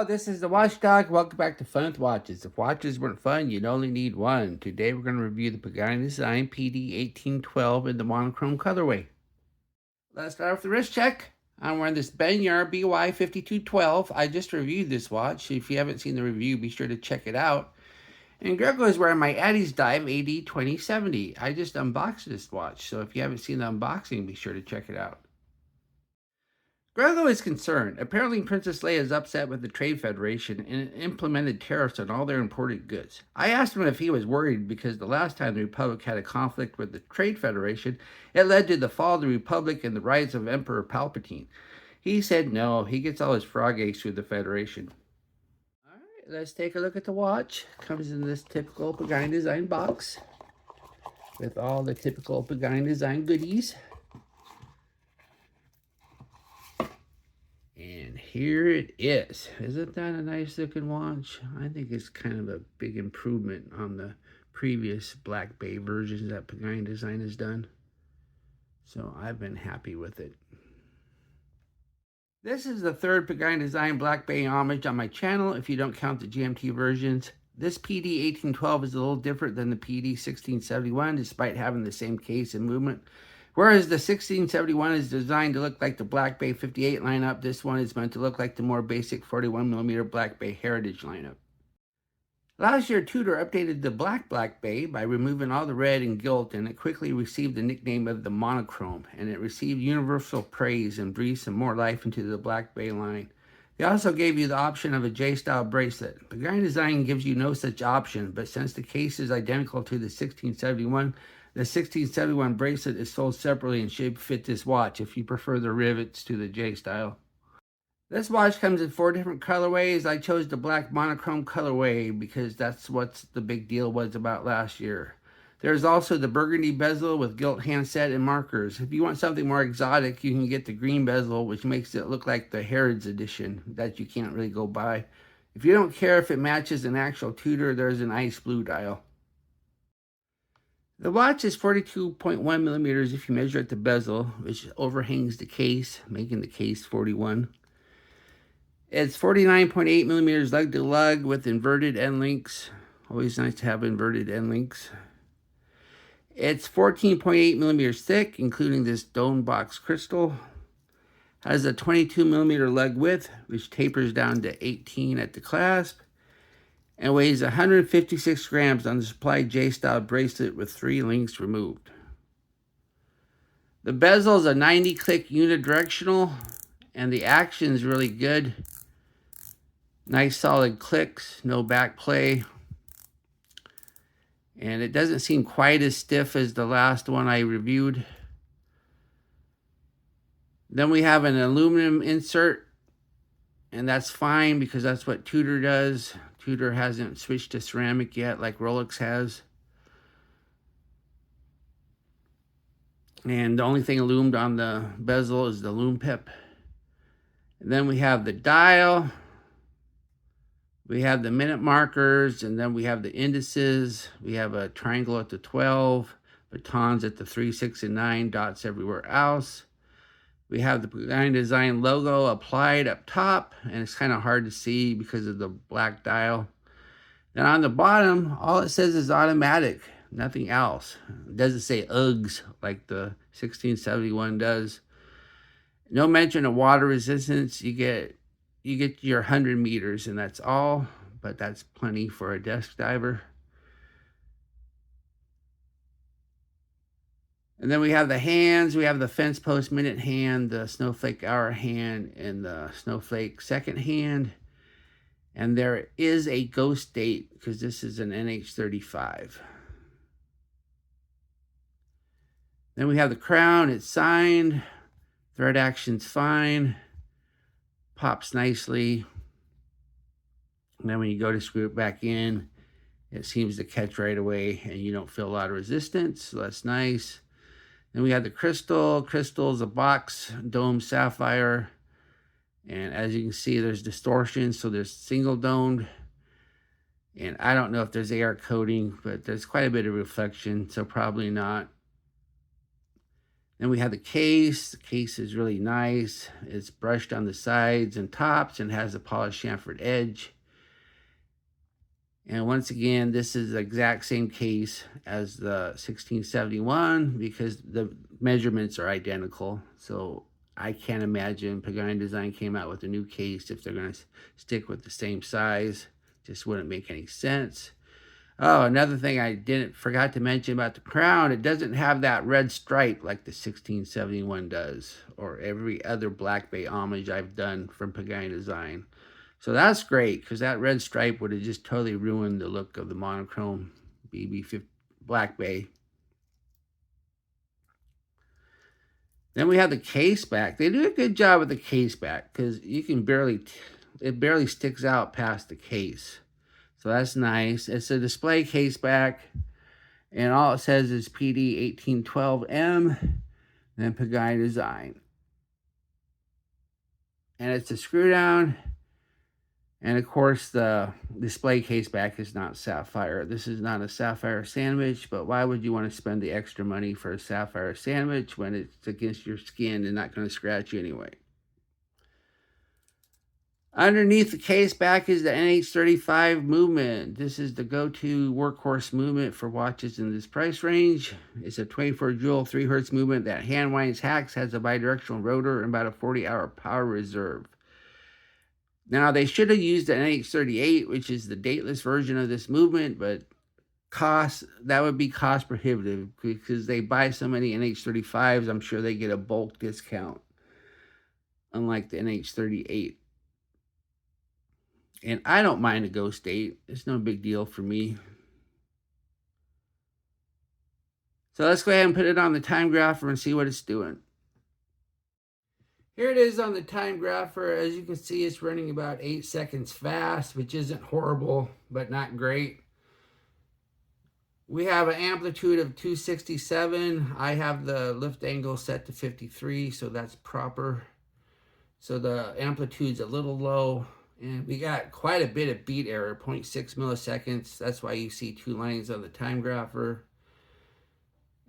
Hello, this is the Watchdog. Welcome back to Fun with Watches. If watches weren't fun, you'd only need one. Today we're going to review the Pagani Design PD1812 in the Monochrome colorway. Let's start with the wrist check. I'm wearing this Benyar BY5212. I just reviewed this watch. If you haven't seen the review, be sure to check it out. And Grego is wearing my Addie's Dive AD2070. I just unboxed this watch, so if you haven't seen the unboxing, be sure to check it out. Grego is concerned. Apparently, Princess Leia is upset with the Trade Federation and implemented tariffs on all their imported goods. I asked him if he was worried because the last time the Republic had a conflict with the Trade Federation, it led to the fall of the Republic and the rise of Emperor Palpatine. He said no, he gets all his frog aches through the Federation. All right, let's take a look at the watch. Comes in this typical Pagani Design box with all the typical Pagani Design goodies. And here it is. Isn't that a nice looking watch? I think it's kind of a big improvement on the previous Black Bay versions that Pagani Design has done. So I've been happy with it. This is the third Pagani Design Black Bay homage on my channel if you don't count the GMT versions. This PD1812 is a little different than the PD1671 despite having the same case and movement. Whereas the 1671 is designed to look like the Black Bay 58 lineup, this one is meant to look like the more basic 41mm Black Bay Heritage lineup. Last year, Tudor updated the Black Bay by removing all the red and gilt, and it quickly received the nickname of the Monochrome, and it received universal praise and breathed some more life into the Black Bay line. They also gave you the option of a J-style bracelet. Pagani Design gives you no such option, but since the case is identical to the 1671, the 1671 bracelet is sold separately and should fit this watch if you prefer the rivets to the J-style. This watch comes in 4 different colorways. I chose the black monochrome colorway because that's what the big deal was about last year. There's also the burgundy bezel with gilt handset and markers. If you want something more exotic, you can get the green bezel, which makes it look like the Harrods edition that you can't really go buy. If you don't care if it matches an actual Tudor, there's an ice blue dial. The watch is 42.1 millimeters if you measure at the bezel, which overhangs the case, making the case 41. It's 49.8 millimeters lug to lug with inverted end links. Always nice to have inverted end links. It's 14.8 millimeters thick, including this dome box crystal. Has a 22 millimeter lug width, which tapers down to 18 at the clasp, and weighs 156 grams on the supplied J-style bracelet with 3 links removed. The bezel is a 90-click unidirectional, and the action is really good. Nice solid clicks, no back play. And it doesn't seem quite as stiff as the last one I reviewed. Then we have an aluminum insert, and that's fine because that's what Tudor does. Tudor hasn't switched to ceramic yet like Rolex has. And the only thing loomed on the bezel is the Lume pip. And then we have the dial. We have the minute markers, and then we have the indices. We have a triangle at the 12, batons at the 3, 6, and 9, dots everywhere else. We have the Pagani Design logo applied up top, and it's kind of hard to see because of the black dial. Then on the bottom, all it says is automatic, nothing else. It doesn't say Uggs like the 1671 does. No mention of water resistance. You get your 100 meters, and that's all, but that's plenty for a desk diver. And then we have the hands. We have the fence post minute hand, the snowflake hour hand, and the snowflake second hand. And there is a ghost date because this is an NH35. Then we have the crown. It's signed. Thread action's fine. Pops nicely. And then when you go to screw it back in, it seems to catch right away and you don't feel a lot of resistance. So that's nice. Then we have the crystal. Crystal is a box dome sapphire. And as you can see, there's distortion. So there's single domed. And I don't know if there's air coating, but there's quite a bit of reflection. So probably not. Then we have the case. The case is really nice. It's brushed on the sides and tops and has a polished chamfered edge. And once again, this is the exact same case as the 1671 because the measurements are identical. So I can't imagine Pagani Design came out with a new case if they're going to stick with the same size. Just wouldn't make any sense. Oh, another thing I forgot to mention about the crown, it doesn't have that red stripe like the 1671 does, or every other Black Bay homage I've done from Pagani Design. So that's great, because that red stripe would have just totally ruined the look of the monochrome BB50 Black Bay. Then we have the case back. They do a good job with the case back, because you can it barely sticks out past the case. So that's nice. It's a display case back, and all it says is PD1812M, then Pagani Design. And it's a screw down, and of course the display case back is not sapphire. This is not a sapphire sandwich, but why would you want to spend the extra money for a sapphire sandwich when it's against your skin and not going to scratch you anyway? Underneath the case back is the NH35 movement. This is the go-to workhorse movement for watches in this price range. It's a 24 joule 3 hertz movement that hand winds hacks, has a bidirectional rotor, and about a 40-hour power reserve. Now, they should have used the NH38, which is the dateless version of this movement, but that would be cost prohibitive because they buy so many NH35s, I'm sure they get a bulk discount, unlike the NH38. And I don't mind a ghost date. It's no big deal for me. So let's go ahead and put it on the timegrapher and see what it's doing. Here it is on the timegrapher. As you can see, it's running about 8 seconds fast, which isn't horrible, but not great. We have an amplitude of 267. I have the lift angle set to 53, so that's proper. So the amplitude's a little low. And we got quite a bit of beat error, 0.6 milliseconds. That's why you see 2 lines on the timegrapher.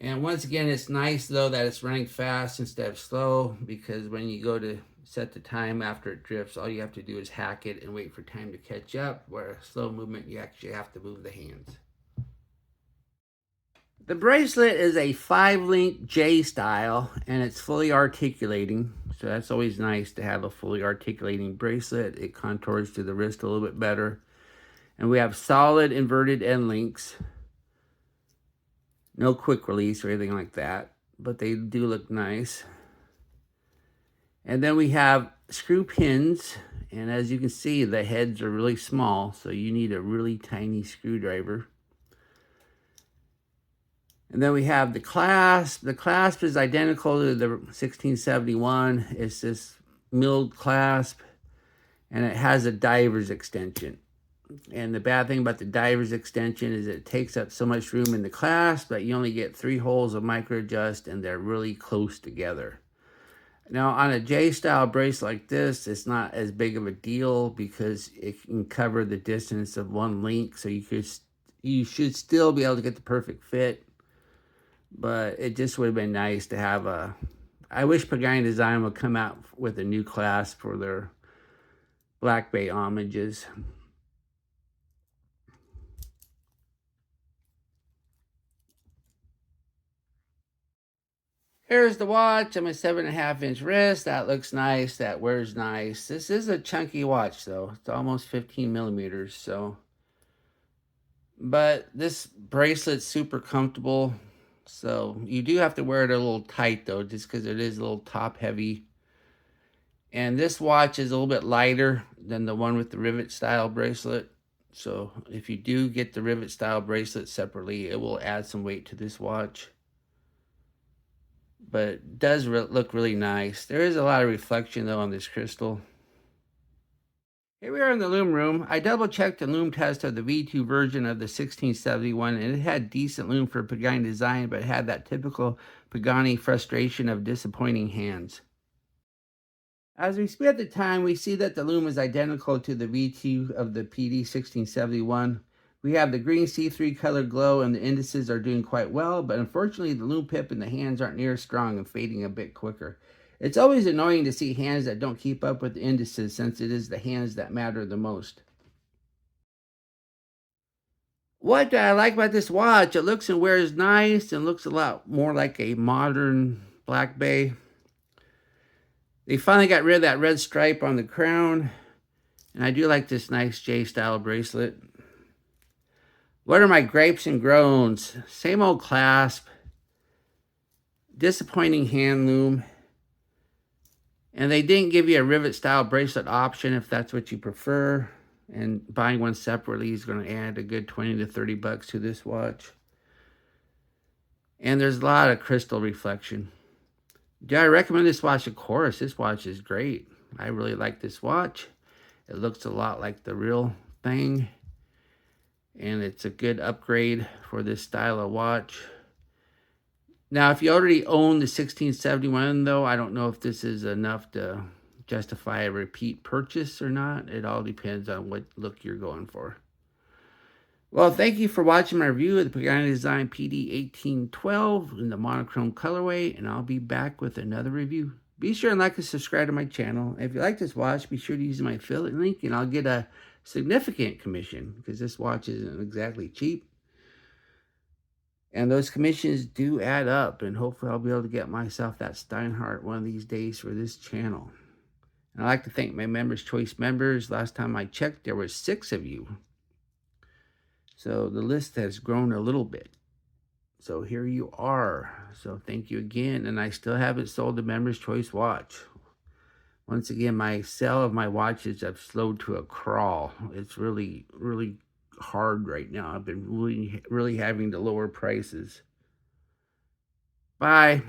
And once again, it's nice, though, that it's running fast instead of slow, because when you go to set the time after it drifts, all you have to do is hack it and wait for time to catch up, where a slow movement, you actually have to move the hands. The bracelet is a 5-link J style, and it's fully articulating. So that's always nice to have a fully articulating bracelet. It contours to the wrist a little bit better. And we have solid inverted end links. No quick release or anything like that, but they do look nice. And then we have screw pins. And as you can see, the heads are really small, so you need a really tiny screwdriver. And then we have the clasp. The clasp is identical to the 1671. It's this milled clasp, and it has a diver's extension. And the bad thing about the diver's extension is it takes up so much room in the clasp that you only get 3 holes of micro adjust, and they're really close together. Now, on a J-style bracelet like this, it's not as big of a deal because it can cover the distance of 1 link, so you should still be able to get the perfect fit. But it just would have been nice to have I wish Pagani Design would come out with a new clasp for their Black Bay homages. Here's the watch on my 7.5-inch wrist. That looks nice. That wears nice. This is a chunky watch, though. It's almost 15 millimeters, so. But this bracelet's super comfortable. So you do have to wear it a little tight, though, just because it is a little top heavy. And this watch is a little bit lighter than the one with the rivet style bracelet. So if you do get the rivet style bracelet separately, it will add some weight to this watch. But it does look really nice. There is a lot of reflection, though, on this crystal. Here we are in the Lume room. I double-checked the Lume test of the V2 version of the 1671, and it had decent Lume for Pagani Design, but it had that typical Pagani frustration of disappointing hands. As we speed up the time, we see that the Lume is identical to the V2 of the PD1671, We have the green C3 color glow, and the indices are doing quite well, but unfortunately the Lume pip and the hands aren't near as strong and fading a bit quicker. It's always annoying to see hands that don't keep up with the indices, since it is the hands that matter the most. What do I like about this watch? It looks and wears nice and looks a lot more like a modern Black Bay. They finally got rid of that red stripe on the crown, and I do like this nice J-style bracelet. What are my gripes and groans? Same old clasp, disappointing hand loom, and they didn't give you a rivet style bracelet option if that's what you prefer. And buying one separately is going to add a good 20 to 30 bucks to this watch. And there's a lot of crystal reflection. Do I recommend this watch? Of course, this watch is great. I really like this watch. It looks a lot like the real thing. And it's a good upgrade for this style of watch. Now, if you already own the 1671, though, I don't know if this is enough to justify a repeat purchase or not. It all depends on what look you're going for. Well, thank you for watching my review of the Pagani Design PD1812 in the monochrome colorway, and I'll be back with another review. Be sure and like and subscribe to my channel. If you like this watch, be sure to use my affiliate link, and I'll get a significant commission, because this watch isn't exactly cheap. And those commissions do add up, and hopefully I'll be able to get myself that Steinhardt one of these days for this channel. And I'd like to thank my Members Choice members. Last time I checked, there were 6 of you. So the list has grown a little bit. So here you are. So thank you again. And I still haven't sold the Members Choice watch. Once again, my sale of my watches have slowed to a crawl. It's really, really hard right now. I've been really having to lower prices. Bye.